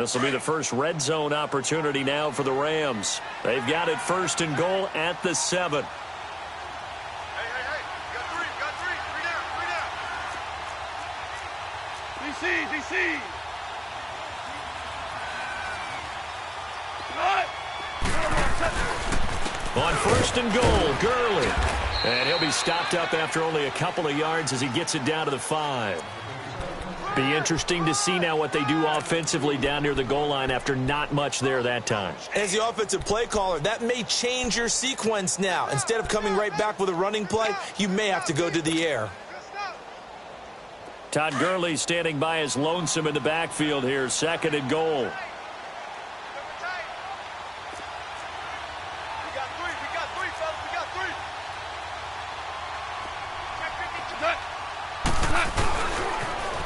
This will be the first red zone opportunity now for the Rams. They've got it 1st and goal at the 7. Hey, got three down. DC. On 1st and goal, Gurley. And he'll be stopped up after only a couple of yards as he gets it down to the 5. Be interesting to see now what they do offensively down near the goal line after not much there that time. As the offensive play caller, that may change your sequence now. Instead of coming right back with a running play, you may have to go to the air. Todd Gurley standing by his lonesome in the backfield here, 2nd and goal.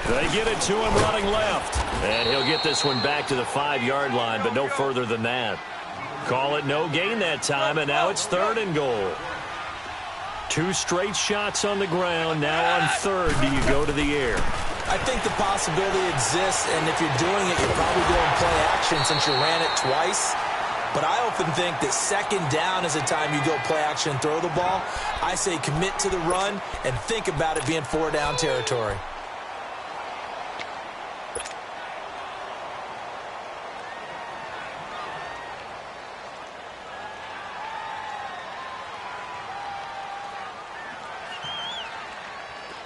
They get it to him running left. And he'll get this one back to the 5-yard line, but no further than that. Call it no gain that time, and now it's 3rd and goal. 2 straight shots on the ground. Now on 3rd, do you go to the air? I think the possibility exists, and if you're doing it, you're probably doing play action since you ran it twice. But I often think that 2nd down is the time you go play action and throw the ball. I say commit to the run and think about it being 4-down territory.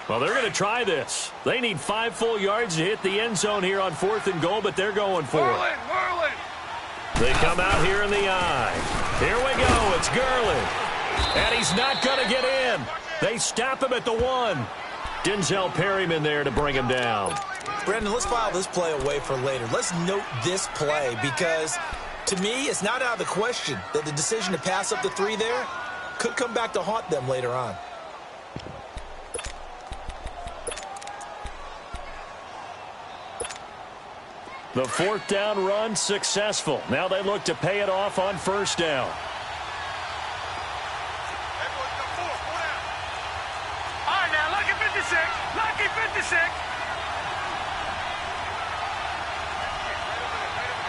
Well, they're going to try this. They need 5 full yards to hit the end zone here on 4th and goal, but they're going for it. They come out here in the eye. Here we go. It's Gurley. And he's not going to get in. They stop him at the 1. Denzel Perryman there to bring him down. Brandon, let's file this play away for later. Let's note this play because, to me, it's not out of the question that the decision to pass up the 3 there could come back to haunt them later on. The 4th down run successful. Now they look to pay it off on 1st down. All right, now, lucky 56. Lucky 56.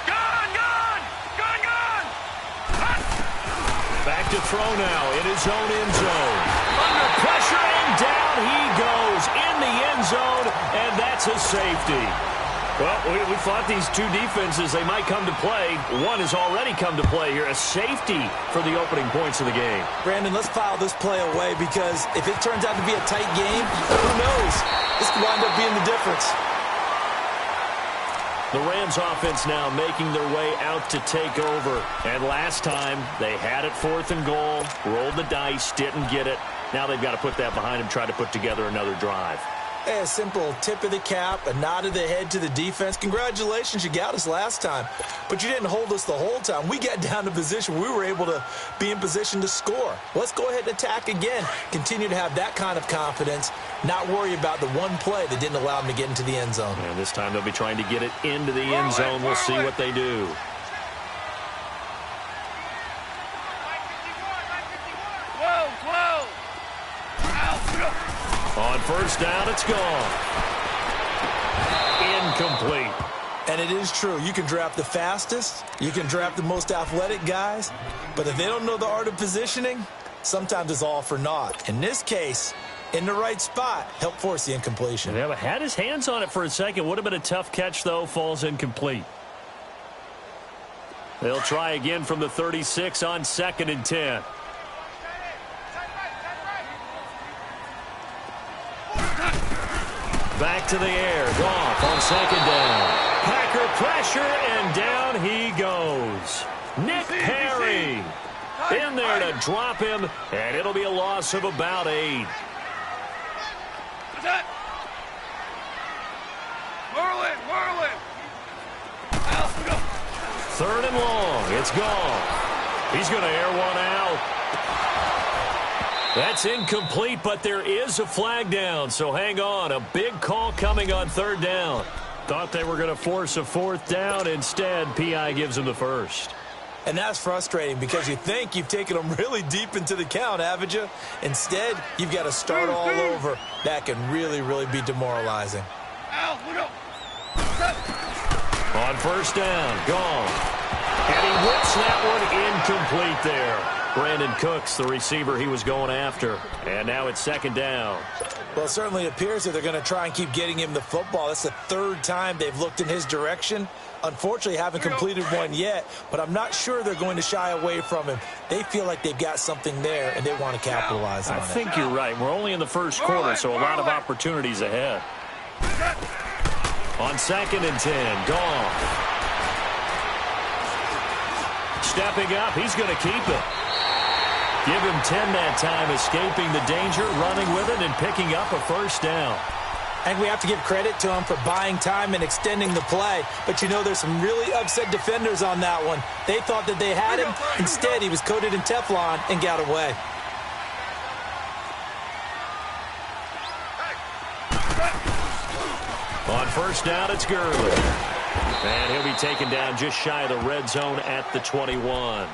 Gone. Back to throw now in his own end zone. Under pressure, and down he goes in the end zone, and that's a safety. Well, we thought these 2 defenses, they might come to play. One has already come to play here, a safety for the opening points of the game. Brandon, let's file this play away because if it turns out to be a tight game, who knows? This could wind up being the difference. The Rams offense now making their way out to take over. And last time, they had it 4th and goal, rolled the dice, didn't get it. Now they've got to put that behind them, try to put together another drive. A simple tip of the cap, a nod of the head to the defense. Congratulations, you got us last time. But you didn't hold us the whole time. We got down to position. We were able to be in position to score. Let's go ahead and attack again. Continue to have that kind of confidence. Not worry about the one play that didn't allow them to get into the end zone. And this time they'll be trying to get it into the end zone. We'll see what they do. On 1st down, it's gone. Incomplete. And it is true. You can draft the fastest. You can draft the most athletic guys. But if they don't know the art of positioning, sometimes it's all for naught. In this case, in the right spot, help force the incompletion. Yeah, but had his hands on it for a second. Would have been a tough catch, though. Falls incomplete. They'll try again from the 36 on 2nd and 10. Back to the air. Goff on 2nd down. Packer pressure, and down he goes. Nick Perry in there to drop him, and it'll be a loss of about 8. Merlin. 3rd and long. It's gone. He's going to air one out. That's incomplete, but there is a flag down, so hang on. A big call coming on 3rd down. Thought they were going to force a 4th down. Instead, P.I. gives them the 1st. And that's frustrating because you think you've taken them really deep into the count, haven't you? Instead, you've got to start all over. That can really, really be demoralizing. On On first down, gone. And he whips that one incomplete there. Brandon Cooks, the receiver he was going after. And now it's second down. Well, it certainly appears that they're going to try and keep getting him the football. That's the third time they've looked in his direction. Unfortunately, haven't completed one yet, but I'm not sure they're going to shy away from him. They feel like they've got something there, and they want to capitalize on it. I think you're right. We're only in the first quarter, so a lot of opportunities ahead. On 2nd and 10, Goff. Stepping up, he's going to keep it. Give him 10 that time, escaping the danger, running with it, and picking up a first down. And we have to give credit to him for buying time and extending the play. But, you know, there's some really upset defenders on that one. They thought that they had him. Instead, he was coated in Teflon and got away. On first down, it's Gurley. And he'll be taken down just shy of the red zone at the 21.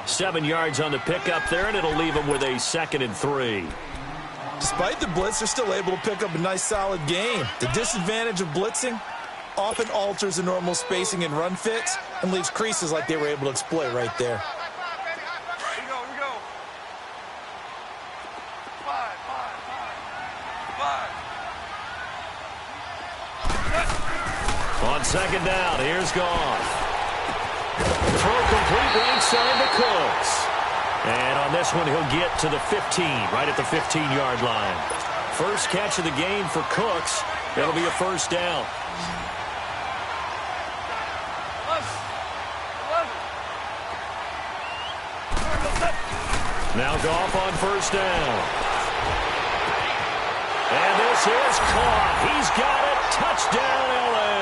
7 yards on the pickup there, and it'll leave him with a 2nd and 3. Despite the blitz, they're still able to pick up a nice, solid game. The disadvantage of blitzing often alters the normal spacing and run fits and leaves creases like they were able to exploit right there. Here we go. 5. On second down, here's Goff. Throw complete right side to Cooks. And on this one, he'll get to the 15, right at the 15-yard line. First catch of the game for Cooks. It'll be a first down. Now Goff on first down. And this is caught. He's got it. Touchdown, L.A.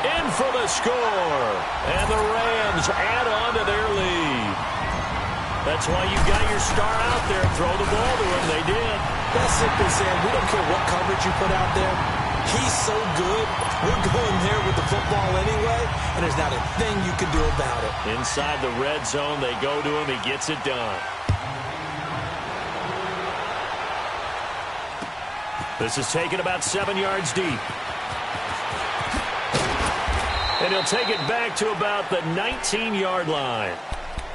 In for the score. And the Rams add on to their lead. That's why you got your star out there. Throw the ball to him. They did. That's simple, Sam. We don't care what coverage you put out there. He's so good. We're going there with the football anyway, and there's not a thing you can do about it. Inside the red zone, they go to him. He gets it done. This is taken about 7 yards deep. And he'll take it back to about the 19-yard line.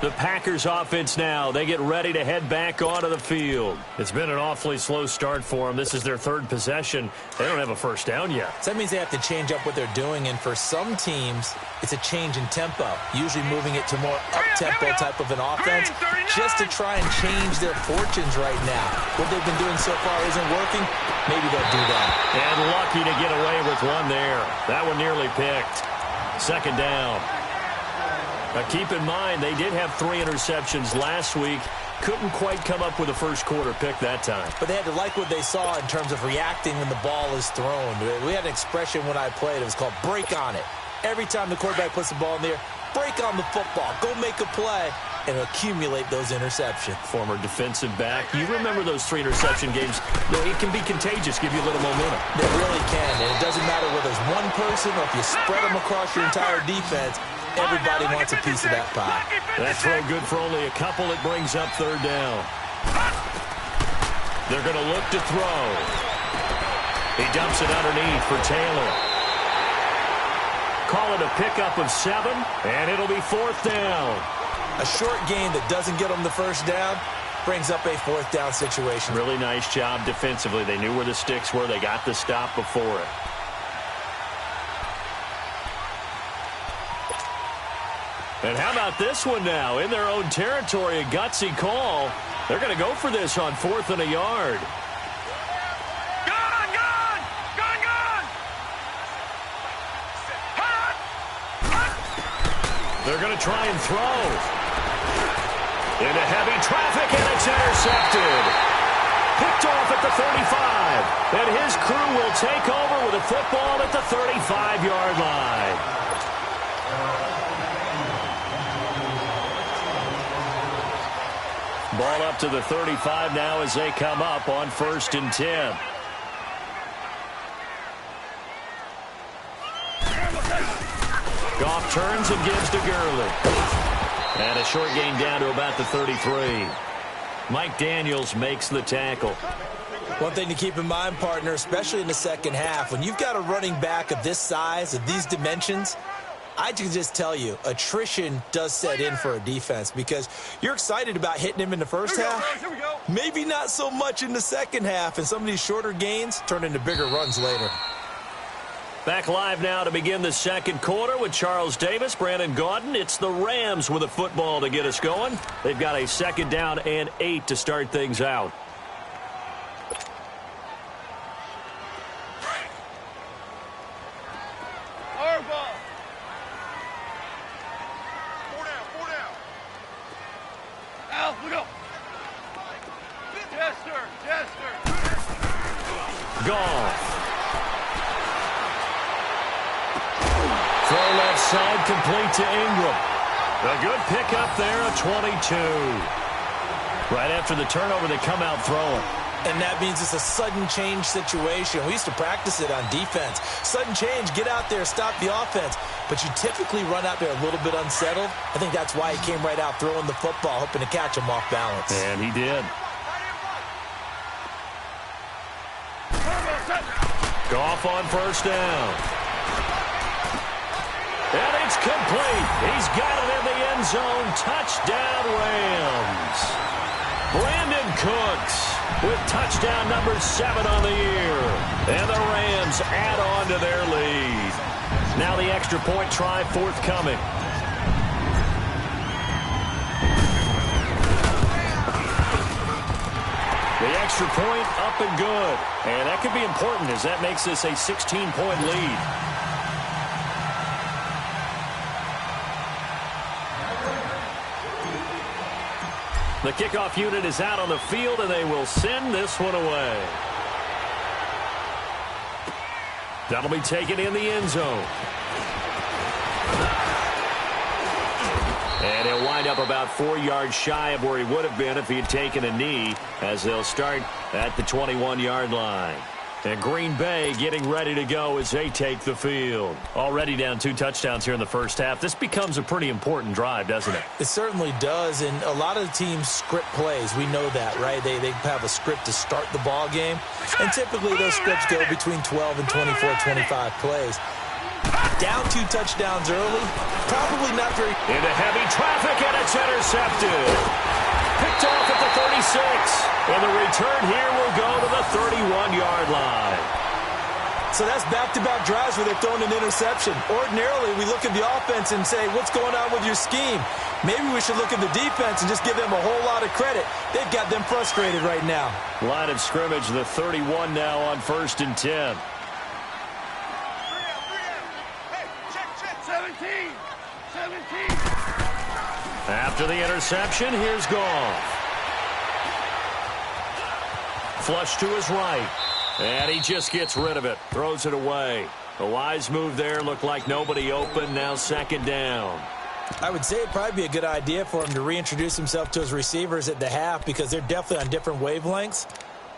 The Packers offense now, they get ready to head back onto the field. It's been an awfully slow start for them. This is their third possession. They don't have a first down yet. So that means they have to change up what they're doing, and for some teams, it's a change in tempo, usually moving it to more up-tempo type of an offense, just to try and change their fortunes right now. What they've been doing so far isn't working. Maybe they'll do that. And lucky to get away with one there. That one nearly picked. Second down. Now keep in mind, they did have 3 interceptions last week. Couldn't quite come up with a first quarter pick that time. But they had to like what they saw in terms of reacting when the ball is thrown. We had an expression when I played. It was called break on it. Every time the quarterback puts the ball in there, break on the football. Go make a play and accumulate those interceptions. Former defensive back. You remember those 3 interception games. It can be contagious, give you a little momentum. It really can, and it doesn't matter whether it's one person or if you spread them across your entire defense. Everybody wants a piece of that pie. That throw good for only a couple. It brings up third down. They're going to look to throw. He dumps it underneath for Taylor. Call it a pickup of 7, and it'll be fourth down. A short gain that doesn't get them the first down brings up a fourth down situation. Really nice job defensively. They knew where the sticks were. They got the stop before it. And how about this one now? In their own territory, a gutsy call. They're going to go for this on 4th and a yard. Gone! They're going to try and throw. Into heavy traffic, and it's intercepted. Picked off at the 35. And his crew will take over with a football at the 35-yard line. Ball up to the 35 now as they come up on 1st and 10. Goff turns and gives to Gurley. And a short gain down to about the 33. Mike Daniels makes the tackle. One thing to keep in mind, partner, especially in the second half, when you've got a running back of this size, of these dimensions, I can just tell you, attrition does set in for a defense because you're excited about hitting him in the first half. Here we go. Maybe not so much in the second half, and some of these shorter gains turn into bigger runs later. Back live now to begin the second quarter with Charles Davis, Brandon Gaudin. It's the Rams with a football to get us going. They've got a 2nd down and 8 to start things out. Side complete to Ingram. A good pickup there, a 22. Right after the turnover, they come out throwing. And that means it's a sudden change situation. We used to practice it on defense. Sudden change, get out there, stop the offense. But you typically run out there a little bit unsettled. I think that's why he came right out throwing the football, hoping to catch him off balance. And he did. Goff on 1st down. And it's complete. He's got it in the end zone. Touchdown, Rams. Brandon Cooks with touchdown number 7 on the year. And the Rams add on to their lead. Now the extra point try forthcoming. The extra point up and good. And that could be important as that makes this a 16-point lead. The kickoff unit is out on the field, and they will send this one away. That'll be taken in the end zone. And he'll wind up about 4 yards shy of where he would have been if he had taken a knee, as they'll start at the 21-yard line. And Green Bay getting ready to go as they take the field. Already down 2 touchdowns here in the first half. This becomes a pretty important drive, doesn't it? It certainly does, and a lot of the teams script plays. We know that, right? They have a script to start the ball game, and typically those scripts go between 12 and 24, 25 plays. Down 2 touchdowns early, probably not very... Into heavy traffic, and it's intercepted. Picked off at the 36. And the return here will go to the 31-yard line. So that's back-to-back drives where they're throwing an interception. Ordinarily, we look at the offense and say, what's going on with your scheme? Maybe we should look at the defense and just give them a whole lot of credit. They've got them frustrated right now. Line of scrimmage, the 31 now on 1st and 10. After the interception, here's Goff. Flush to his right. And he just gets rid of it. Throws it away. A wise move there. Looked like nobody open. Now 2nd down. I would say it'd probably be a good idea for him to reintroduce himself to his receivers at the half because they're definitely on different wavelengths.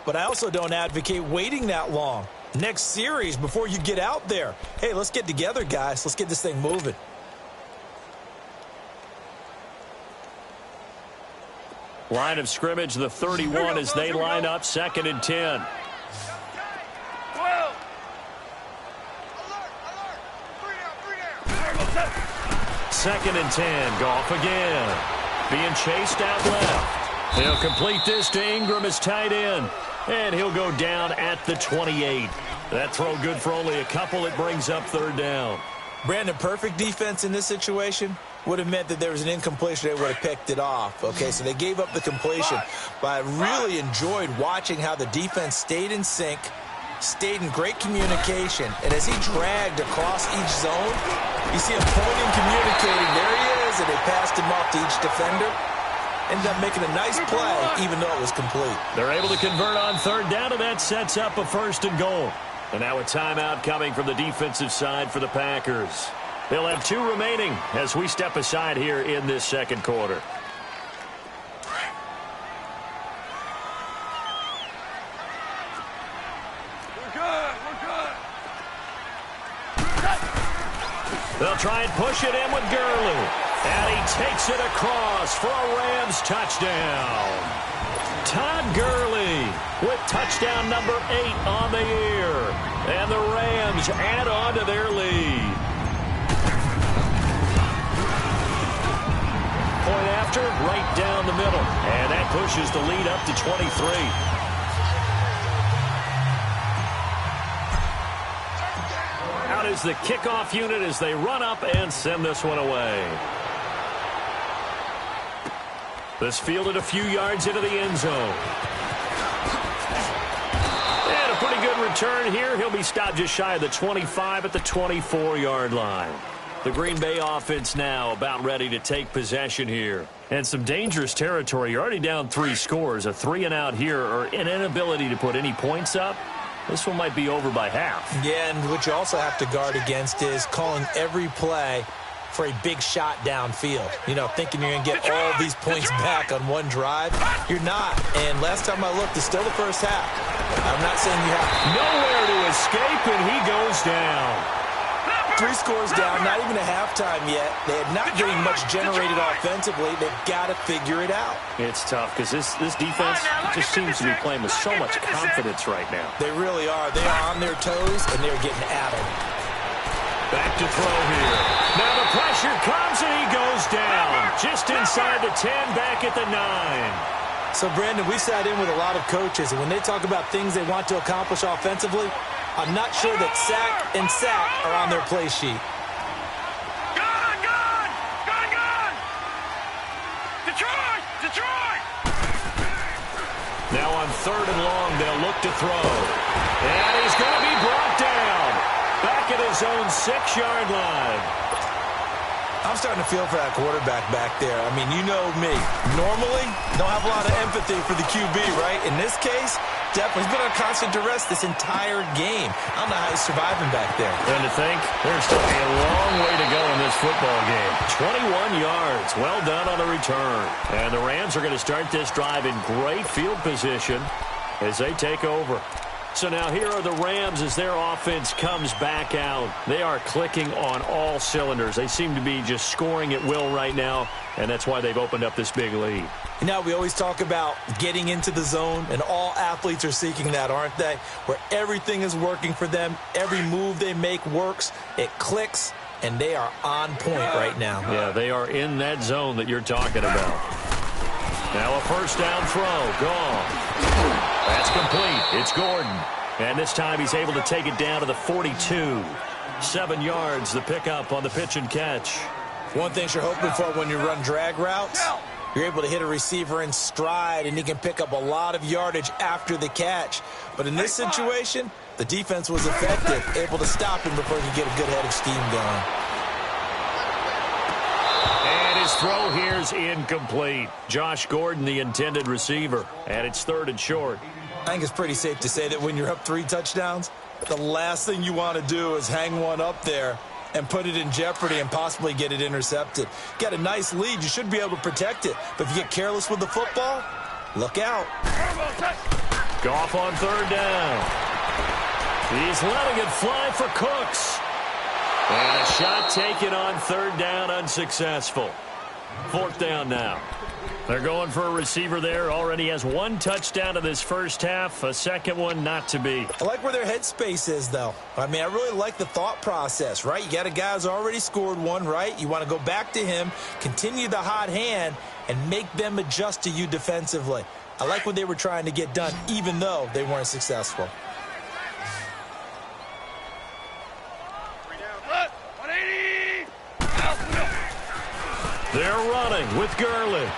But I also don't advocate waiting that long. Next series before you get out there. Hey, let's get together, guys. Let's get this thing moving. Line of scrimmage, the 31 as they line up 2nd and 10. 2nd and 10. Goff again. Being chased out left. He'll complete this to Ingram as tight end. And he'll go down at the 28. That throw good for only a couple. It brings up 3rd down. Brandon, perfect defense in this situation would have meant that there was an incompletion. They would have picked it off. Okay, so they gave up the completion. But I really enjoyed watching how the defense stayed in sync, stayed in great communication. And as he dragged across each zone, you see him pointing, communicating. There he is, and they passed him off to each defender. Ended up making a nice play, even though it was complete. They're able to convert on 3rd down, and that sets up a 1st and goal. And now a timeout coming from the defensive side for the Packers. They'll have 2 remaining as we step aside here in this second quarter. We're good. They'll try and push it in with Gurley. And he takes it across for a Rams touchdown. Todd Gurley with touchdown number 8 on the year. And the Rams add on to their lead. Point after, right down the middle. And that pushes the lead up to 23. Out is the kickoff unit as they run up and send this one away. This fielded a few yards into the end zone. And a pretty good return here. He'll be stopped just shy of the 25 at the 24-yard line. The Green Bay offense now about ready to take possession here. And some dangerous territory. You're already down 3 scores. A 3-and-out here or an inability to put any points up. This one might be over by half. Yeah, and what you also have to guard against is calling every play for a big shot downfield. You know, thinking you're going to get all these points back on one drive. You're not. And last time I looked, it's still the first half. I'm not saying you have nowhere to escape, and he goes down. 3 scores down, not even a halftime yet. They are not getting much generated offensively. They've got to figure it out. It's tough because this defense just seems to be playing with so much confidence right now. They really are. They are on their toes, and they're getting addled. Back to throw here. Now the pressure comes, and he goes down. Just inside the 10, back at the 9. So, Brandon, we sat in with a lot of coaches, and when they talk about things they want to accomplish offensively, I'm not sure that sack and sack are on their play sheet. Gone! Detroit! Now on 3rd and long, they'll look to throw. And he's going to be brought down. Back at his own 6-yard line. I'm starting to feel for that quarterback back there. I mean, you know me. Normally, don't have a lot of empathy for the QB, right? In this case, definitely. He's been on constant duress this entire game. I don't know how he's surviving back there. And to think, there's still a long way to go in this football game. 21 yards. Well done on the return. And the Rams are going to start this drive in great field position as they take over. So now here are the Rams as their offense comes back out. They are clicking on all cylinders. They seem to be just scoring at will right now, and that's why they've opened up this big lead. Now, we always talk about getting into the zone, and all athletes are seeking that, aren't they? Where everything is working for them. Every move they make works. It clicks, and they are on point right now. Yeah, they are in that zone that you're talking about. Now a first down throw. Gone. That's complete. It's Gordon. And this time he's able to take it down to the 42. 7 yards, the pickup on the pitch and catch. One thing you're hoping for when you run drag routes, you're able to hit a receiver in stride, and he can pick up a lot of yardage after the catch. But in this situation, the defense was effective, able to stop him before he could get a good head of steam going. And his throw here's incomplete. Josh Gordon, the intended receiver, and it's 3rd and short. I think it's pretty safe to say that when you're up 3 touchdowns, the last thing you want to do is hang one up there and put it in jeopardy and possibly get it intercepted. Got a nice lead. You should be able to protect it. But if you get careless with the football, look out. Goff on 3rd down. He's letting it fly for Cooks. And a shot taken on 3rd down, unsuccessful. 4th down now. They're going for a receiver there. Already has 1 touchdown in this first half. A second one not to be. I like where their headspace is, though. I mean, I really like the thought process, right? You got a guy who's already scored 1, right? You want to go back to him, continue the hot hand, and make them adjust to you defensively. I like what they were trying to get done, even though they weren't successful. They're running with Gurley.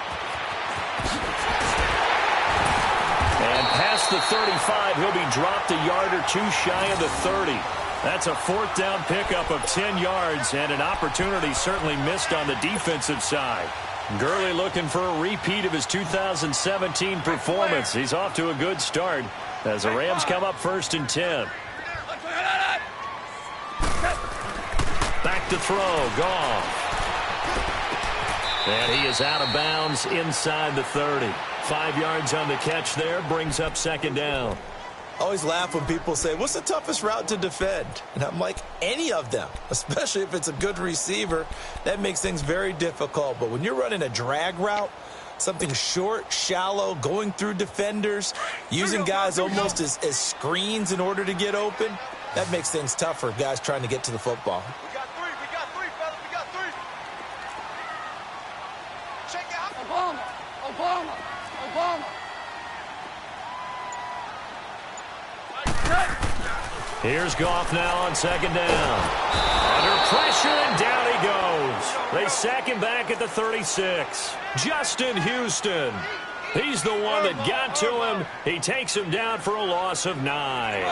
And past the 35, he'll be dropped a yard or 2 shy of the 30. That's a 4th down pickup of 10 yards and an opportunity certainly missed on the defensive side. Gurley looking for a repeat of his 2017 performance. He's off to a good start as the Rams come up 1st and 10. Back to throw. Goff. And he is out of bounds inside the 30. 5 yards on the catch there, brings up 2nd down. always laugh when people say, what's the toughest route to defend? And I'm like, any of them, especially if it's a good receiver. That makes things very difficult. But when you're running a drag route, something short, shallow, going through defenders, using guys almost as screens in order to get open, that makes things tough for guys trying to get to the football. We got three, fellas, we got three. Check it out. Obama. Here's Goff now on second down. Under pressure, and down he goes. They sack him back at the 36. Justin Houston. He's the one that got to him. He takes him down for a loss of 9.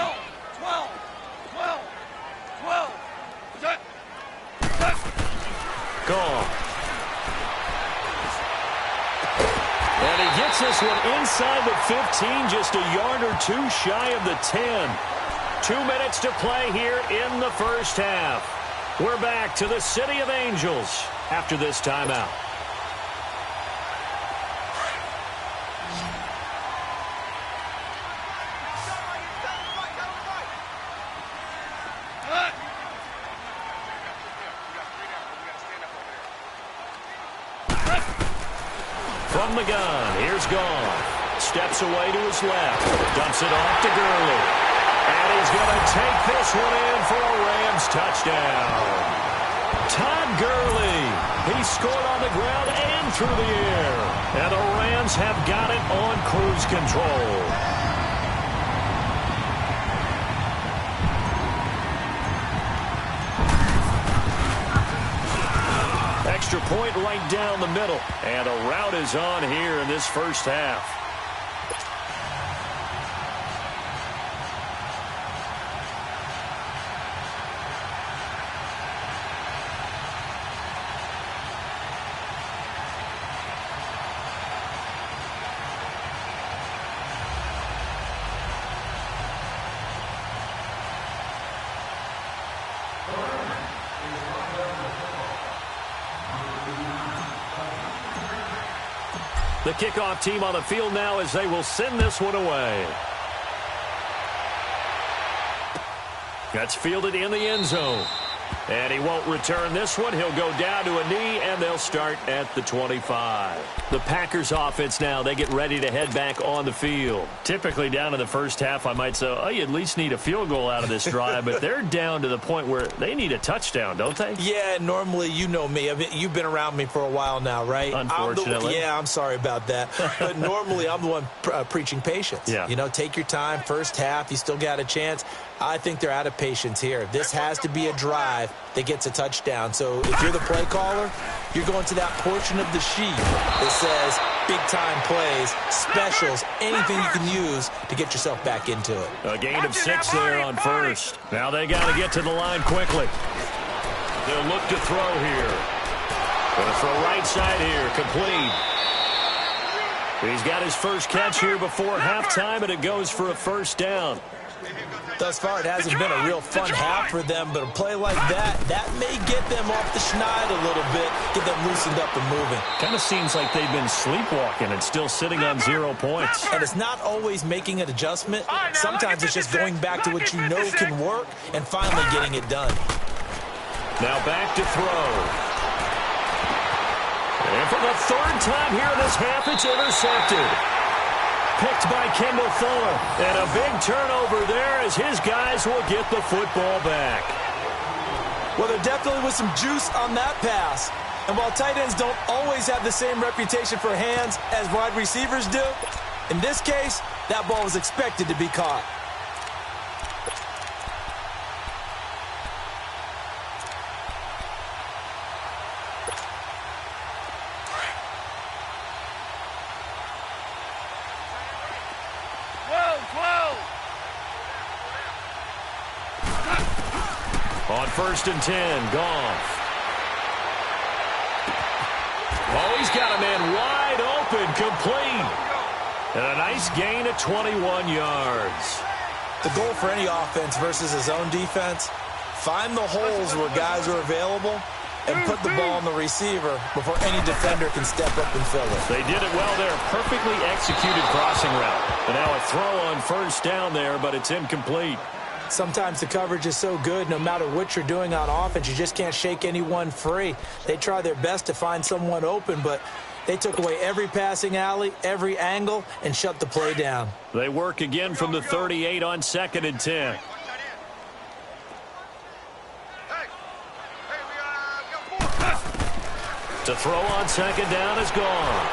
12. Goff. And he gets this one inside the 15, just a yard or two shy of the 10. 2 minutes to play here in the first half. We're back to the City of Angels after this timeout. From the gun, here's Goff. Steps away to his left. Dumps it off to Gurley. And he's going to take this one in for a Rams touchdown. Todd Gurley. He scored on the ground and through the air. And the Rams have got it on cruise control. Extra point right down the middle. And a rout is on here in this first half. The kickoff team on the field now as they will send this one away. That's fielded in the end zone. And he won't return this one. He'll go down to a knee, and they'll start at the 25. The Packers offense now, they get ready to head back on the field. Typically down in the first half, I might say, oh, you at least need a field goal out of this drive. But they're down to the point where they need a touchdown, don't they? Yeah, normally, you know me. I mean, you've been around me for a while now, right? Unfortunately. I'm sorry about that. But normally, I'm the one preaching patience. Yeah. You know, take your time. First half, you still got a chance. I think they're out of patience here. This has to be a drive that gets a touchdown. So if you're the play caller, you're going to that portion of the sheet that says big-time plays, specials, anything you can use to get yourself back into it. A gain of 6 there on first. Now they got to get to the line quickly. They'll look to throw here. Going to throw right side here, complete. He's got his first catch here before halftime, and it goes for a first down. Thus far, it hasn't been a real fun half for them, but a play like that may get them off the schneid a little bit, get them loosened up and moving. Kind of seems like they've been sleepwalking and still sitting on 0 points. And it's not always making an adjustment. Sometimes it's just going back to what you know can work and finally getting it done. Now back to throw. And for the third time here in this half, it's intercepted. Picked by Kendall Fuller. And a big turnover there as his guys will get the football back. Well, there definitely was some juice on that pass. And while tight ends don't always have the same reputation for hands as wide receivers do, in this case, that ball was expected to be caught. On 1st and 10, Goff. Oh, he's got a man wide open, complete. And a nice gain of 21 yards. The goal for any offense versus his own defense, find the holes where guys are available and put the ball on the receiver before any defender can step up and fill it. They did it well there. Perfectly executed crossing route. And now a throw on first down there, but it's incomplete. Sometimes the coverage is so good, no matter what you're doing on offense, you just can't shake anyone free. They try their best to find someone open, but they took away every passing alley, every angle, and shut the play down. They work again from the 38 on 2nd and 10. To throw on 2nd down is gone.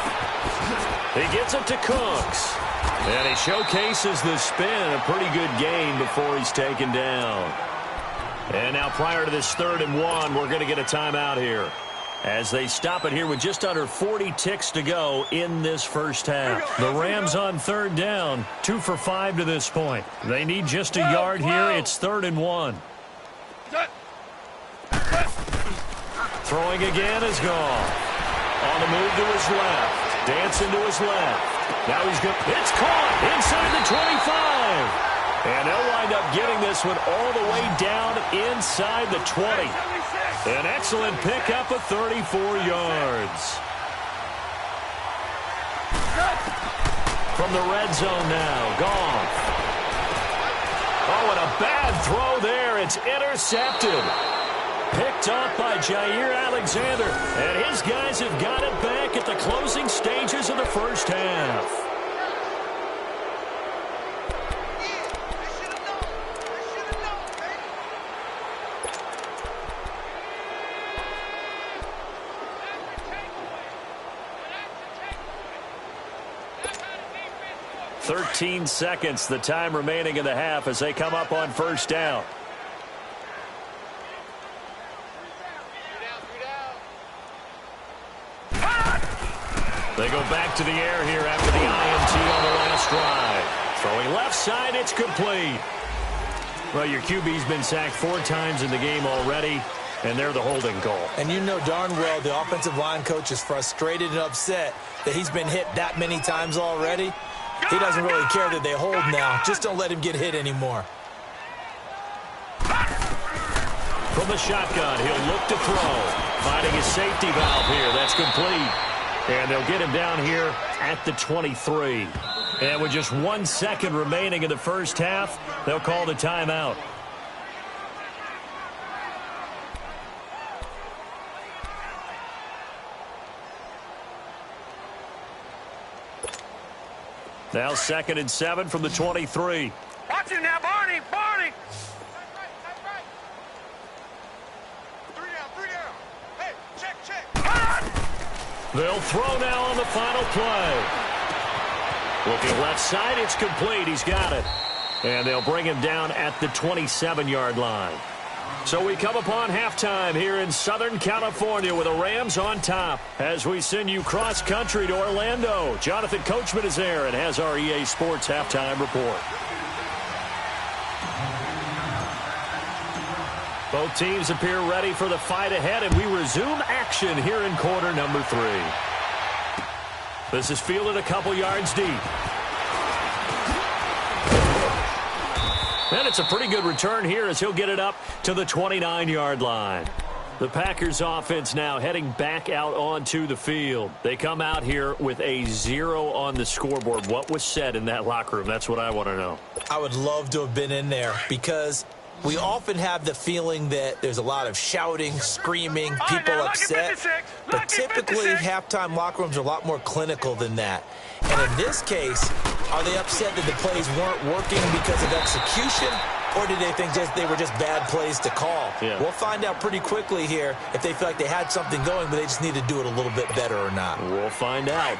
He gets it to Cooks. And he showcases the spin. A pretty good gain before he's taken down. And now prior to this 3rd and 1, we're going to get a timeout here, as they stop it here with just under 40 ticks to go in this first half. The Rams on 3rd down, 2 for 5 to this point. They need just a yard here. It's 3rd and 1. Throwing again is gone. On the move to his left. Dancing to his left. Now he's good. It's caught inside the 25. And they'll wind up getting this one all the way down inside the 20. An excellent pickup of 34 yards. From the red zone now, Goff. Oh, and a bad throw there. It's intercepted. Picked off by Jair Alexander. And his guys have got it back at the closing stages of the first half. "13 seconds, the time remaining in the half as they come up on first down. They go back to the air here after the INT on the last drive. Throwing left side, it's complete. Well, your QB's been sacked 4 times in the game already, and they're the holding call. And you know darn well the offensive line coach is frustrated and upset that he's been hit that many times already. He doesn't really care that they hold now. Just don't let him get hit anymore. From the shotgun, he'll look to throw. Finding his safety valve here. That's complete. And they'll get him down here at the 23. And with just 1 second remaining in the first half, they'll call the timeout. Now 2nd and 7 from the 23. Watch him now, Barney! Barney! Three down. Hey, check. They'll throw now on the final play. Looking left side, it's complete. He's got it. And they'll bring him down at the 27-yard line. So we come upon halftime here in Southern California with the Rams on top as we send you cross-country to Orlando. Jonathan Coachman is there and has our EA Sports halftime report. Both teams appear ready for the fight ahead, and we resume action here in quarter number 3. This is fielded a couple yards deep. And it's a pretty good return here as he'll get it up to the 29-yard line. The Packers offense now heading back out onto the field. They come out here with a 0 on the scoreboard. What was said in that locker room? That's what I want to know. I would love to have been in there because we often have the feeling that there's a lot of shouting, screaming, people upset. But typically, halftime locker rooms are a lot more clinical than that. And in this case, are they upset that the plays weren't working because of execution, or did they think they were just bad plays to call? Yeah. We'll find out pretty quickly here if they feel like they had something going, but they just need to do it a little bit better or not. We'll find out.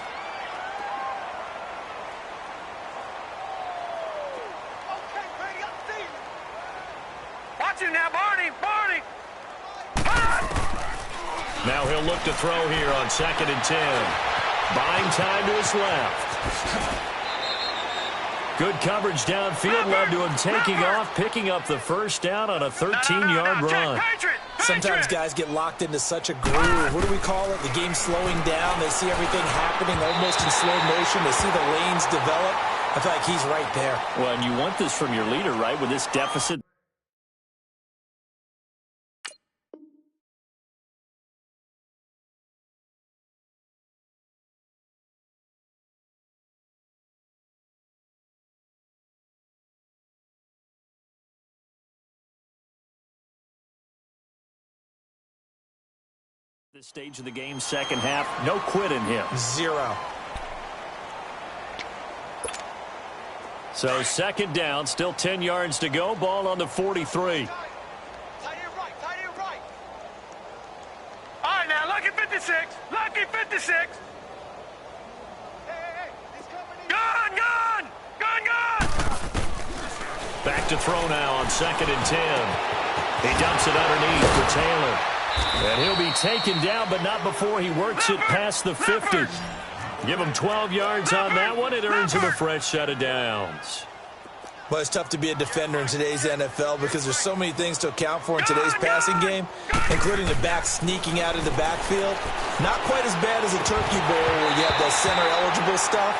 Watch him now, Barney! Now he'll look to throw here on 2nd and 10. Buying time to his left. Good coverage downfield led to him taking off, picking up the first down on a 13-yard run. Sometimes guys get locked into such a groove. What do we call it? The game's slowing down. They see everything happening almost in slow motion. They see the lanes develop. I feel like he's right there. Well, and you want this from your leader, right, with this deficit. This stage of the game, second half, no quit in him. 0. So second down, still 10 yards to go. Ball on the 43. All right, now, lucky 56. Lucky 56. Gun, gun! Gun, gun! Back to throw now on 2nd and 10. He dumps it underneath for Taylor. And he'll be taken down, but not before he works it past the 50. Give him 12 yards on that one. It earns him a fresh set of downs. Well, it's tough to be a defender in today's NFL because there's so many things to account for in today's passing game, including the back sneaking out of the backfield. Not quite as bad as a turkey bowl where you have the center-eligible stuff,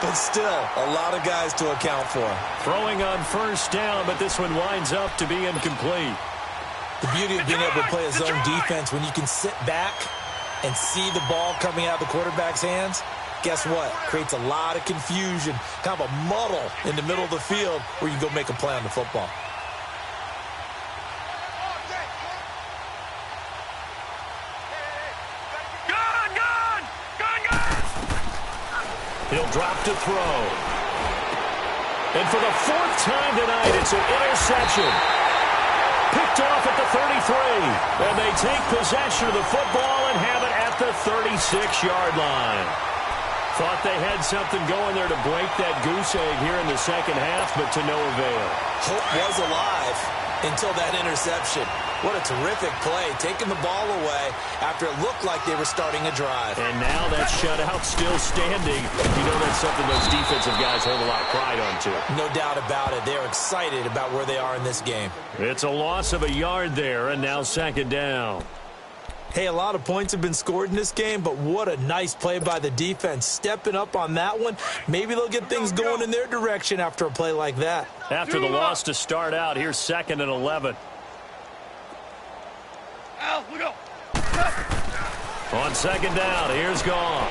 but still a lot of guys to account for. Throwing on first down, but this one winds up to be incomplete. The beauty of being able to play a zone defense when you can sit back and see the ball coming out of the quarterback's hands, guess what? Creates a lot of confusion, kind of a muddle in the middle of the field where you go make a play on the football. Gun, gun! Gun, gun! He'll drop to throw. And for the 4th time tonight, it's an interception. Picked off at the 33. And they take possession of the football and have it at the 36-yard line. Thought they had something going there to break that goose egg here in the second half, but to no avail. Hope was alive until that interception. What a terrific play, taking the ball away after it looked like they were starting a drive. And now that shutout still standing. You know that's something those defensive guys hold a lot of pride on, too. No doubt about it. They're excited about where they are in this game. It's a loss of a yard there, and now second down. Hey, a lot of points have been scored in this game, but what a nice play by the defense. Stepping up on that one, maybe they'll get things going in their direction after a play like that. After the loss to start out, here's 2nd and 11. Al, we go. On second down, here's Goff.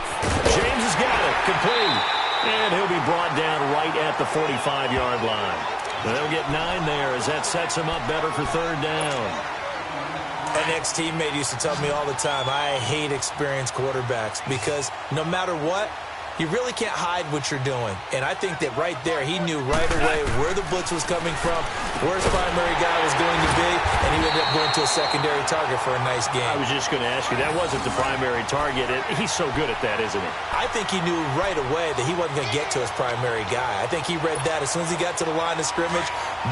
James has got it, complete. And he'll be brought down right at the 45-yard line. They'll get 9 there as that sets him up better for third down. An ex-teammate used to tell me all the time, I hate experienced quarterbacks because no matter what, you really can't hide what you're doing. And I think that right there, he knew right away where the blitz was coming from, where his primary guy was going to be, and he ended up going to a secondary target for a nice game. I was just going to ask you, that wasn't the primary target. He's so good at that, isn't he? I think he knew right away that he wasn't going to get to his primary guy. I think he read that as soon as he got to the line of scrimmage,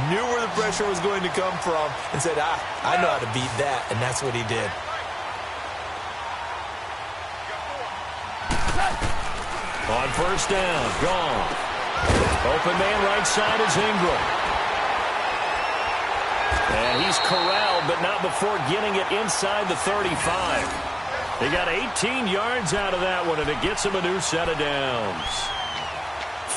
knew where the pressure was going to come from, and said, I know how to beat that, and that's what he did. On first down, Goff. Open man right side is Ingram. And he's corralled, but not before getting it inside the 35. They got 18 yards out of that one, and it gets him a new set of downs.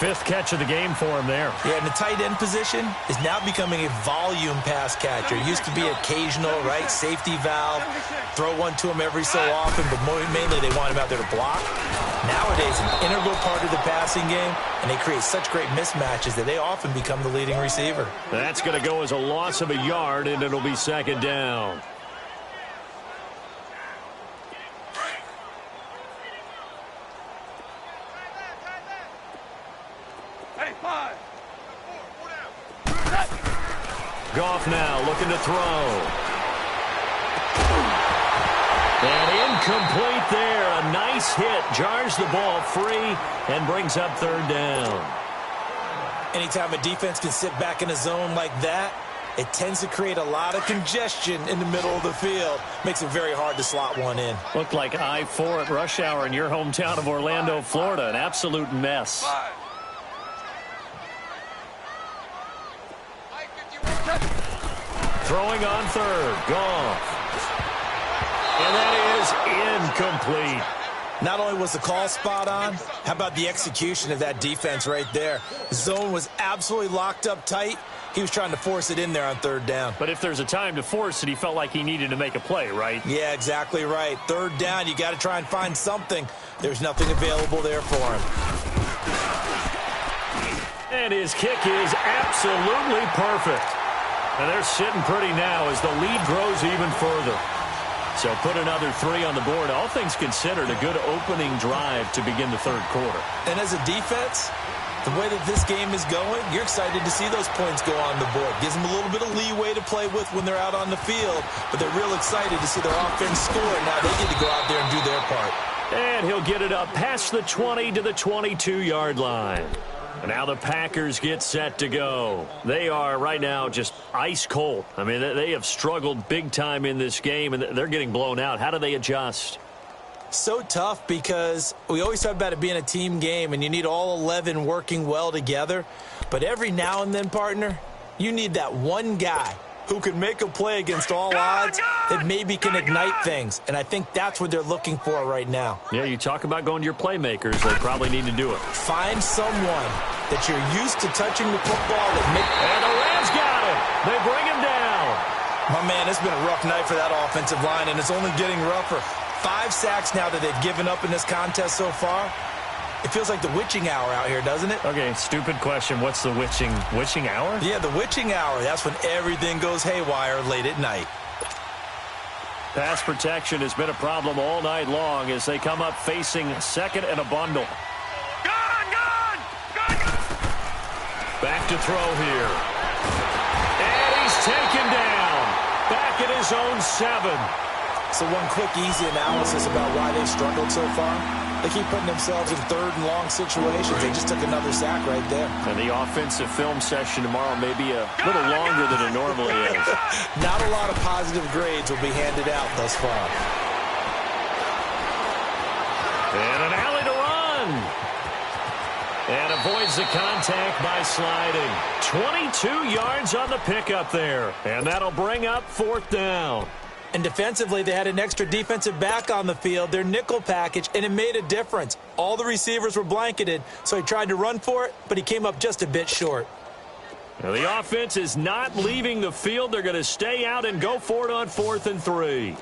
5th catch of the game for him there. Yeah, and the tight end position is now becoming a volume pass catcher. It used to be occasional, right, safety valve, throw one to him every so often, but mainly they want him out there to block. Nowadays, an integral part of the passing game, and they create such great mismatches that they often become the leading receiver. That's going to go as a loss of a yard, and it'll be second down. Goff now looking to throw. And incomplete there. A nice hit. Jars the ball free and brings up third down. Anytime a defense can sit back in a zone like that, it tends to create a lot of congestion in the middle of the field. Makes it very hard to slot one in. Looked like I-4 at rush hour in your hometown of Orlando, Florida. An absolute mess. Throwing on third. Goff. And that is incomplete. Not only was the call spot on, how about the execution of that defense right there? The zone was absolutely locked up tight. He was trying to force it in there on third down. But if there's a time to force it, he felt like he needed to make a play, right? Yeah, exactly right. Third down, you got to try and find something. There's nothing available there for him. And his kick is absolutely perfect. And they're sitting pretty now as the lead grows even further. So put another 3 on the board. All things considered, a good opening drive to begin the third quarter. And as a defense, the way that this game is going, you're excited to see those points go on the board. Gives them a little bit of leeway to play with when they're out on the field, but they're real excited to see their offense score. Now they get to go out there and do their part. And he'll get it up past the 20 to the 22-yard line. And now the Packers get set to go. They are right now just ice cold. I mean, they have struggled big time in this game, and they're getting blown out. How do they adjust? So tough because we always talk about it being a team game, and you need all 11 working well together. But every now and then, partner, you need that one guy who can make a play against all odds that maybe can ignite things. And I think that's what they're looking for right now. Yeah, you talk about going to your playmakers. They probably need to do it. Find someone that you're used to touching the football. And the Rams got it. They bring him down. My man, it's been a rough night for that offensive line, and it's only getting rougher. 5 sacks now that they've given up in this contest so far. It feels like the witching hour out here, doesn't it? Okay, stupid question. What's the witching hour? Yeah, the witching hour. That's when everything goes haywire late at night. Pass protection has been a problem all night long as they come up facing second and a bundle. Gone! Back to throw here. And he's taken down. Back at his own 7. So one quick, easy analysis about why they've struggled so far. They keep putting themselves in third and long situations. They just took another sack right there. And the offensive film session tomorrow may be a little longer than it normally is. Not a lot of positive grades will be handed out thus far. And an alley to run. And avoids the contact by sliding. 22 yards on the pickup there. And that'll bring up 4th down. And defensively, they had an extra defensive back on the field, their nickel package, and it made a difference. All the receivers were blanketed, so he tried to run for it, but he came up just a bit short. Now the offense is not leaving the field. They're going to stay out and go for it on 4th and 3.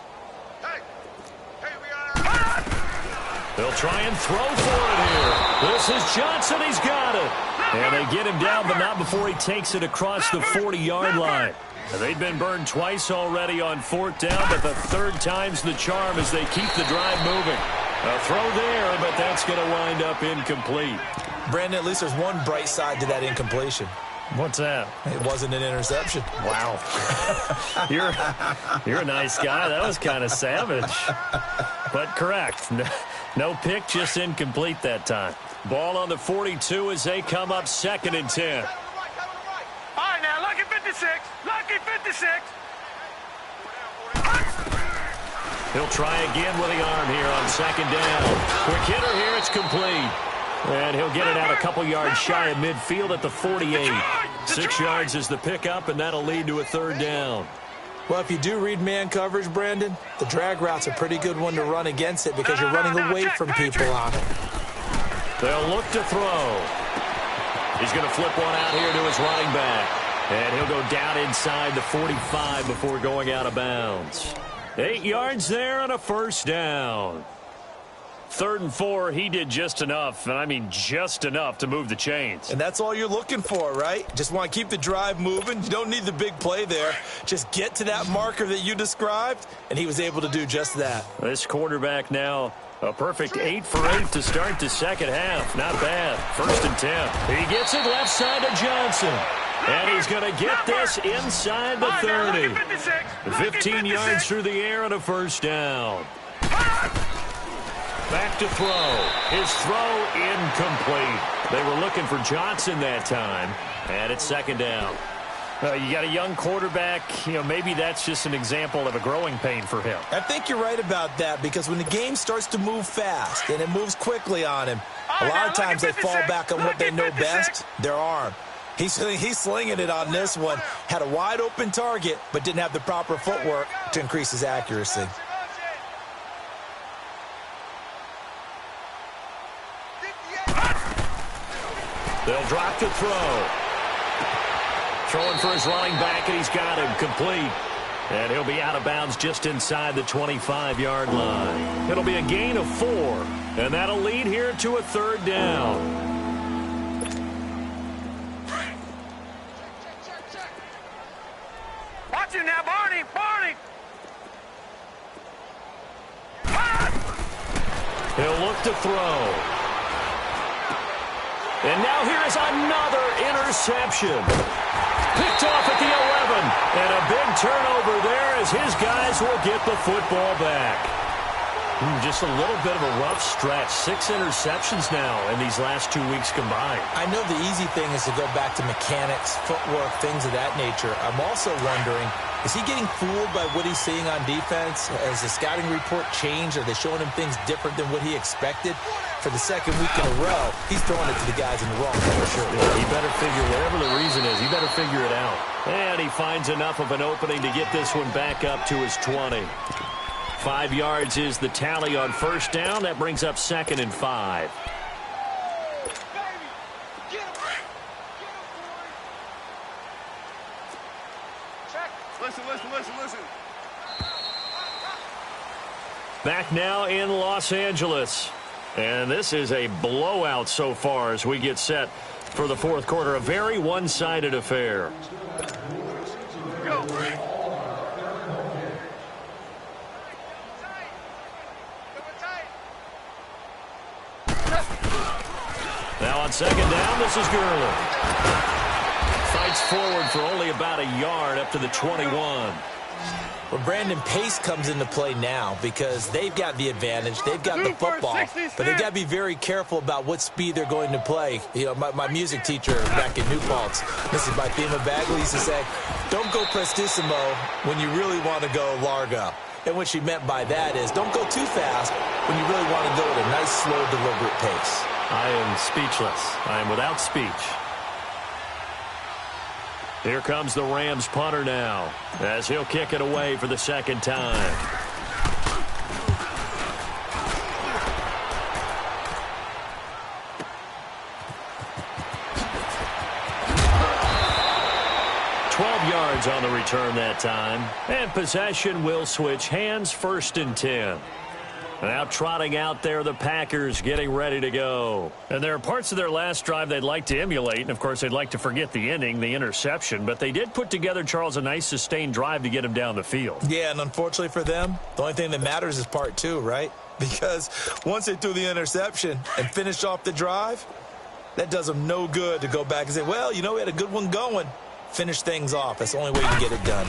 They'll try and throw for it here. This is Johnson. He's got it. And they get him down, but not before he takes it across the 40-yard line. They've been burned twice already on 4th down, but the 3rd time's the charm as they keep the drive moving. A throw there, but that's going to wind up incomplete. Brandon, at least there's one bright side to that incompletion. What's that? It wasn't an interception. Wow. You're a nice guy. That was kind of savage. But correct. No pick, just incomplete that time. Ball on the 42 as they come up 2nd and 10. All right, now, lucky 56. Lucky 56. He'll try again with the arm here on 2nd down. Quick hitter here, it's complete. And he'll get it out a couple yards shy of midfield at the 48. 6 yards is the pickup, and that'll lead to a 3rd down. Well, if you do read man coverage, Brandon, the drag route's a pretty good one to run against it because you're running away from people on it. They'll look to throw. He's going to flip one out here to his running back. And he'll go down inside the 45 before going out of bounds. 8 yards there on a 1st down. 3rd and 4, he did just enough, and I mean just enough to move the chains. And that's all you're looking for, right? Just want to keep the drive moving. You don't need the big play there. Just get to that marker that you described, and he was able to do just that. This quarterback now, a perfect 8 for 8 to start the 2nd half. Not bad. 1st and 10. He gets it left side to Johnson. And he's going to get this inside the 30. 15 yards through the air and a 1st down. Back to throw. His throw incomplete. They were looking for Johnson that time. And it's 2nd down. You got a young quarterback. Maybe that's just an example of a growing pain for him. I think you're right about that because when the game starts to move fast and it moves quickly on him, a lot of times they fall back on what they know best, their arm. He's slinging it on this one. Had a wide open target, but didn't have the proper footwork to increase his accuracy. They'll drop to throw. Throwing for his running back, and he's got him complete. And he'll be out of bounds just inside the 25-yard line. It'll be a gain of 4, and that'll lead here to a 3rd down. Watch him now, Barney. to throw. And now here is another interception. Picked off at the 11. And a big turnover there as his guys will get the football back. Just a little bit of a rough stretch. 6 interceptions now in these last 2 weeks combined. I know the easy thing is to go back to mechanics, footwork, things of that nature. I'm also wondering, is he getting fooled by what he's seeing on defense? Has the scouting report changed? Are they showing him things different than what he expected? For the second week in a row, he's throwing it to the guys in the wrong for sure. Yeah, he better figure, whatever the reason is, he better figure it out. And he finds enough of an opening to get this one back up to his 20. 5 yards is the tally on first down. That brings up 2nd and 5. Listen. Back now in Los Angeles. And this is a blowout so far as we get set for the fourth quarter. A very one-sided affair. Go. Now on second down, this is Gurley. Fights forward for only about a yard up to the 21. Well, Brandon, pace comes into play now because they've got the advantage. They've got the football, but they've got to be very careful about what speed they're going to play. You know, my music teacher back in New Paltz, Mrs. Bythema Bagley, used to say, don't go prestissimo when you really want to go largo. And what she meant by that is don't go too fast when you really want to go at a nice, slow, deliberate pace. I am speechless. I am without speech. Here comes the Rams punter now as he'll kick it away for the second time. Yards on the return that time. And possession will switch hands, 1st and 10. Now trotting out there, the Packers getting ready to go. And there are parts of their last drive they'd like to emulate. And, of course, they'd like to forget the inning, the interception. But they did put together, Charles, a nice sustained drive to get him down the field. Yeah, and unfortunately for them, the only thing that matters is part 2, right? Because once they threw the interception and finished off the drive, that does them no good to go back and say, well, you know, we had a good one going. Finish things off. That's the only way you can get it done.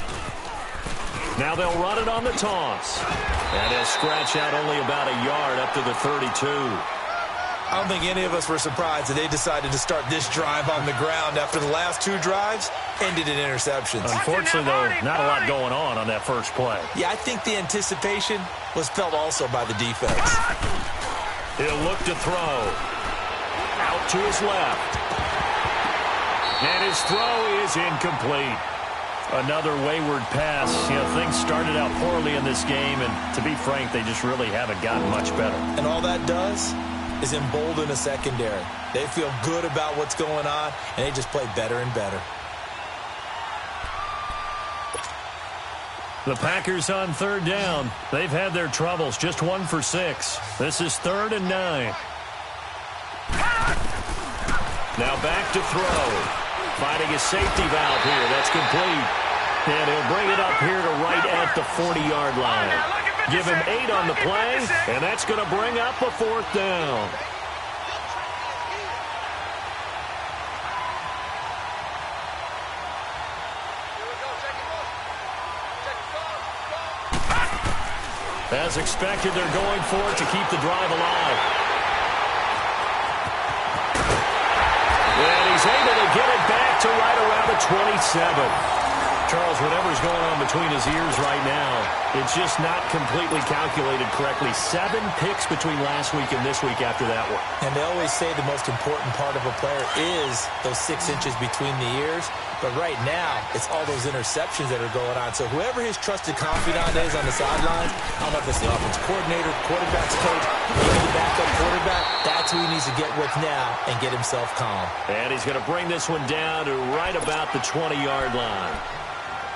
Now they'll run it on the toss. And he'll scratch out only about a yard up to the 32. I don't think any of us were surprised that they decided to start this drive on the ground after the last 2 drives ended in interceptions. Unfortunately, though, not a lot going on that first play. Yeah, I think the anticipation was felt also by the defense. He'll look to throw. Out to his left. And his throw is incomplete. Another wayward pass. You know, things started out poorly in this game, and to be frank, they just really haven't gotten much better. And all that does is embolden a secondary. They feel good about what's going on, and they just play better and better. The Packers on 3rd down. They've had their troubles, just 1 for 6. This is 3rd and 9. Now back to throw. Finding a safety valve here. That's complete. And he'll bring it up here to right at the 40-yard line. Give him 8 on the play, and that's going to bring up a 4th down. As expected, they're going for it to keep the drive alive. And he's able to get it back to right around the 27. Charles, whatever's going on between his ears right now, it's just not completely calculated correctly. 7 picks between last week and this week after that one. And they always say the most important part of a player is those 6 inches between the ears. But right now, it's all those interceptions that are going on. So whoever his trusted confidant is on the sidelines, I don't know if it's the offensive coordinator, quarterback's coach, maybe the backup quarterback, that's who he needs to get with now and get himself calm. And he's going to bring this one down to right about the 20-yard line.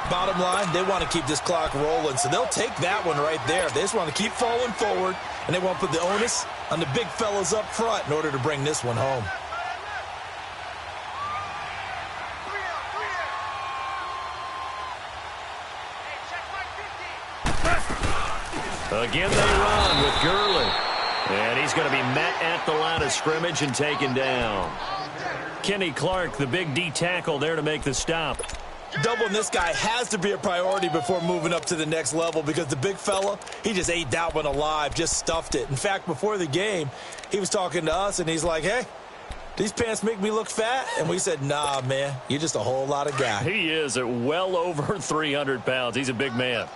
Bottom line, they want to keep this clock rolling, so they'll take that one right there. They just want to keep falling forward, and they want to put the onus on the big fellas up front in order to bring this one home. Again, they run with Gurley. And he's going to be met at the line of scrimmage and taken down. Kenny Clark, the big D tackle there to make the stop. Doubling this guy has to be a priority before moving up to the next level because the big fella, he just ate that one alive, just stuffed it. In fact, before the game, he was talking to us, and he's like, hey, these pants make me look fat? And we said, nah, man, you're just a whole lot of guy. He is at well over 300 pounds. He's a big man.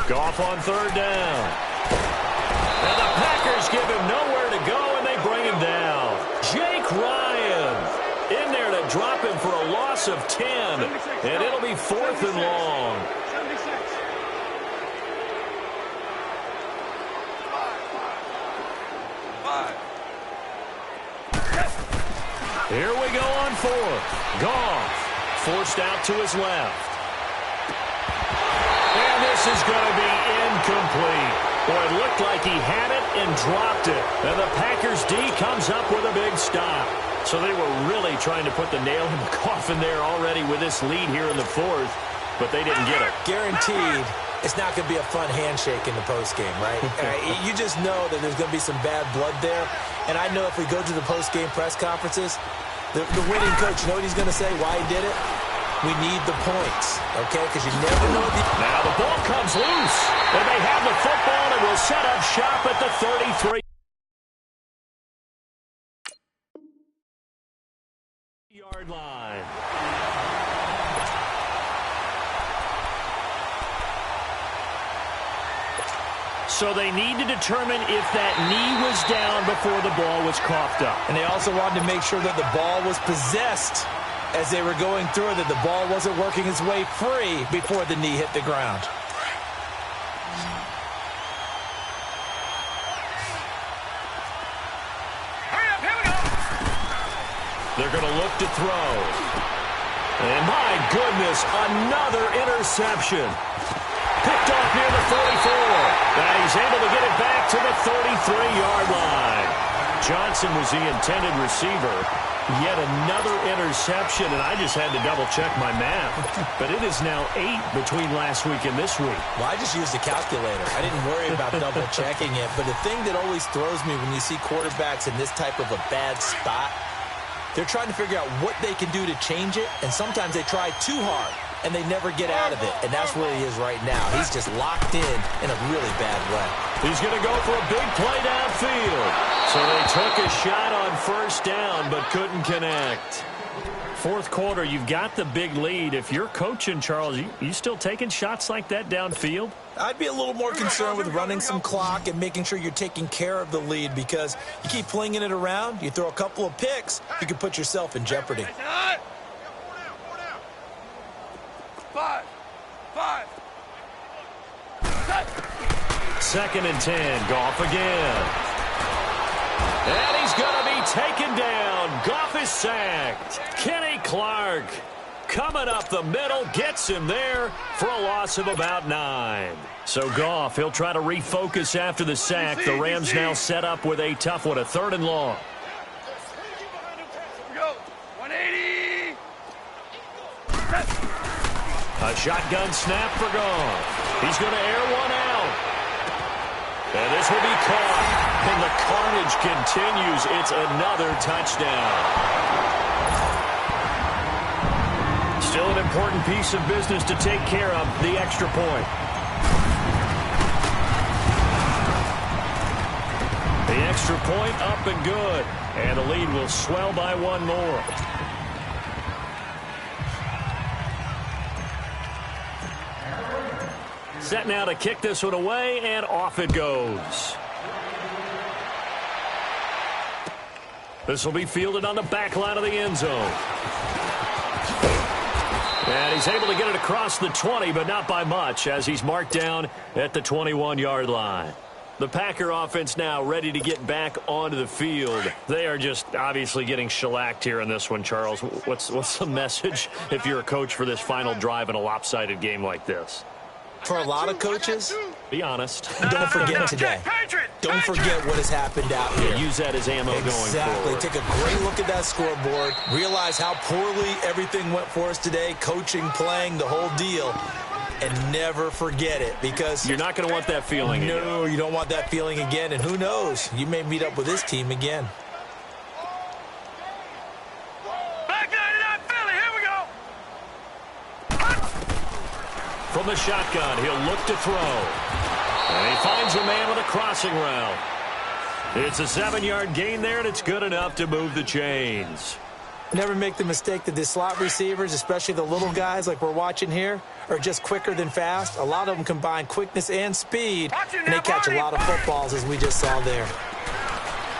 Goff on third down. And the Packers give him nowhere to go, and they bring him down. Jake Ryan in there to drop him for a loss of 10, and it'll be 4th and long. Here we go on 4th. Goff forced out to his left. And this is going to be incomplete. Boy, it looked like he had it and dropped it. And the Packers D comes up with a big stop. So they were really trying to put the nail in the coffin there already with this lead here in the 4th, but they didn't get it. Guaranteed it's not going to be a fun handshake in the postgame, right? You just know that there's going to be some bad blood there. And I know if we go to the postgame press conferences, the winning coach, you know what he's going to say, why he did it? We need the points, okay? Because you never know. Now the ball comes loose, and they have the football and will set up shop at the 33-yard line. So they need to determine if that knee was down before the ball was coughed up. And they also wanted to make sure that the ball was possessed as they were going through it, that the ball wasn't working its way free before the knee hit the ground. Hurry up, here we go. They're going to look to throw. And my goodness, another interception. Picked off near the 44. And he's able to get it back to the 33-yard line. Johnson was the intended receiver. Yet another interception, and I just had to double-check my math. But it is now 8 between last week and this week. Well, I just used a calculator. I didn't worry about double-checking it. But the thing that always throws me when you see quarterbacks in this type of a bad spot, they're trying to figure out what they can do to change it, and sometimes they try too hard, and they never get out of it. And that's where he is right now. He's just locked in a really bad way. He's going to go for a big play downfield. So they took a shot on first down, but couldn't connect. 4th quarter, you've got the big lead. If you're coaching, Charles, you still taking shots like that downfield? I'd be a little more concerned with running some clock and making sure you're taking care of the lead, because you keep flinging it around, you throw a couple of picks, you can put yourself in jeopardy. 5. 2nd and 10, Goff again. And he's going to be taken down. Goff is sacked. Kenny Clark coming up the middle, gets him there for a loss of about 9. So Goff, he'll try to refocus after the sack. The Rams now set up with a tough one, a 3rd and long. Here we go. 180. A shotgun snap for Goff. He's going to air one out. And this will be caught. And the carnage continues. It's another touchdown. Still an important piece of business to take care of, the extra point. The extra point up and good. And the lead will swell by 1 more. Set now to kick this one away, and off it goes. This will be fielded on the back line of the end zone. And he's able to get it across the 20, but not by much, as he's marked down at the 21-yard line. The Packer offense now ready to get back onto the field. They are just obviously getting shellacked here in this one, Charles. What's the message if you're a coach for this final drive in a lopsided game like this? For a lot of coaches, be honest. don't forget today. Don't forget what has happened out here. Use that as ammo going forward. Exactly. Take a great look at that scoreboard. Realize how poorly everything went for us today. Coaching, playing, the whole deal. And never forget it, because you're not going to want that feeling again. No, you don't want that feeling again. And who knows? You may meet up with this team again. Back 99 Philly, here we go. From the shotgun, he'll look to throw. And he finds a man with a crossing route. It's a 7-yard gain there, and it's good enough to move the chains. Never make the mistake that the slot receivers, especially the little guys like we're watching here, are just quicker than fast. A lot of them combine quickness and speed, and they catch a lot of footballs, as we just saw there.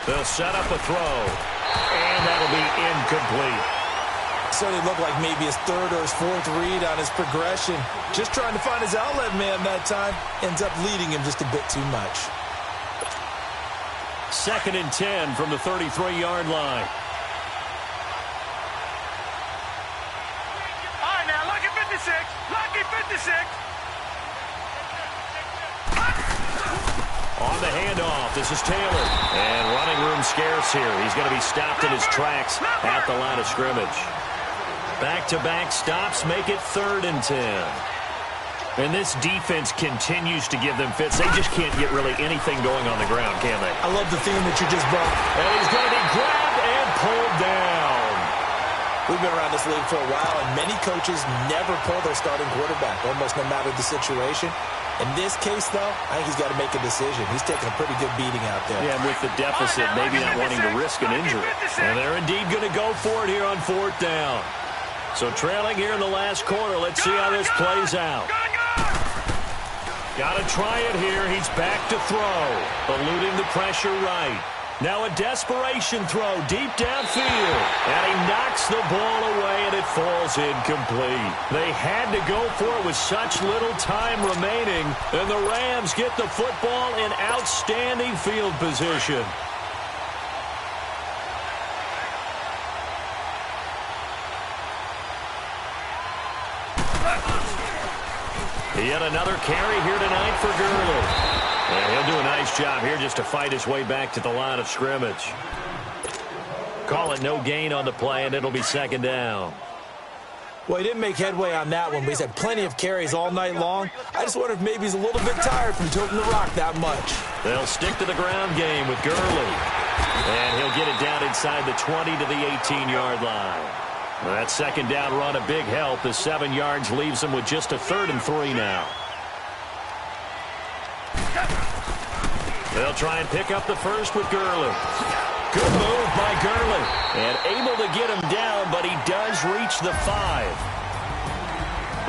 They'll set up a throw, and that'll be incomplete. So they look like maybe his third or his fourth read on his progression. Just trying to find his outlet man that time. Ends up leading him just a bit too much. 2nd and 10 from the 33-yard line. All right, now, lucky 56. Lucky 56. On the handoff, this is Taylor. And running room scarce here. He's going to be stopped in his tracks at the line of scrimmage. Back-to-back stops make it 3rd and 10. And this defense continues to give them fits. They just can't get really anything going on the ground, can they? I love the theme that you just brought. And he's going to be grabbed and pulled down. We've been around this league for a while, and many coaches never pull their starting quarterback, almost no matter the situation. In this case, though, I think he's got to make a decision. He's taking a pretty good beating out there. Yeah, and with the deficit, maybe not wanting to risk an injury. And they're indeed going to go for it here on 4th down. So trailing here in the last quarter, let's see how this plays out. Got to try it here. He's back to throw, eluding the pressure right. Now a desperation throw deep downfield. And he knocks the ball away, and it falls incomplete. They had to go for it with such little time remaining. And the Rams get the football in outstanding field position. Yet another carry here tonight for Gurley. And he'll do a nice job here just to fight his way back to the line of scrimmage. Call it no gain on the play, and it'll be 2nd down. Well, he didn't make headway on that one, but he's had plenty of carries all night long. I just wonder if maybe he's a little bit tired from tilting the rock that much. They'll stick to the ground game with Gurley. And he'll get it down inside the 20 to the 18-yard line. That 2nd down run, a big help. The 7 yards leaves them with just a 3rd and 3 now. They'll try and pick up the first with Gurley. Good move by Gurley. And able to get him down, but he does reach the 5.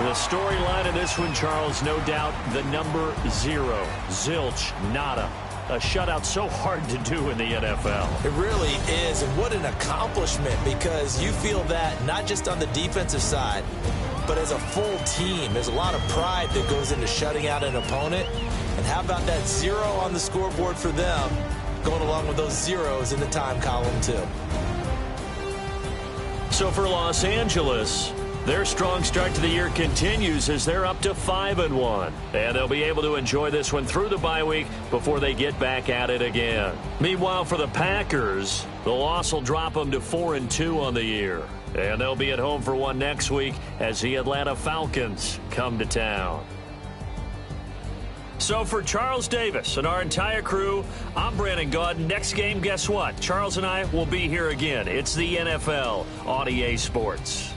The storyline of this one, Charles, no doubt the number 0. Zilch, nada. A shutout so hard to do in the NFL. It really is, and what an accomplishment, because you feel that not just on the defensive side, but as a full team. There's a lot of pride that goes into shutting out an opponent. And how about that 0 on the scoreboard for them, going along with those zeros in the time column, too. So for Los Angeles, their strong start to the year continues as they're up to 5-1. And they'll be able to enjoy this one through the bye week before they get back at it again. Meanwhile, for the Packers, the loss will drop them to 4-2 on the year. And they'll be at home for one next week as the Atlanta Falcons come to town. So for Charles Davis and our entire crew, I'm Brandon Gaudin. Next game, guess what? Charles and I will be here again. It's the NFL on EA Sports.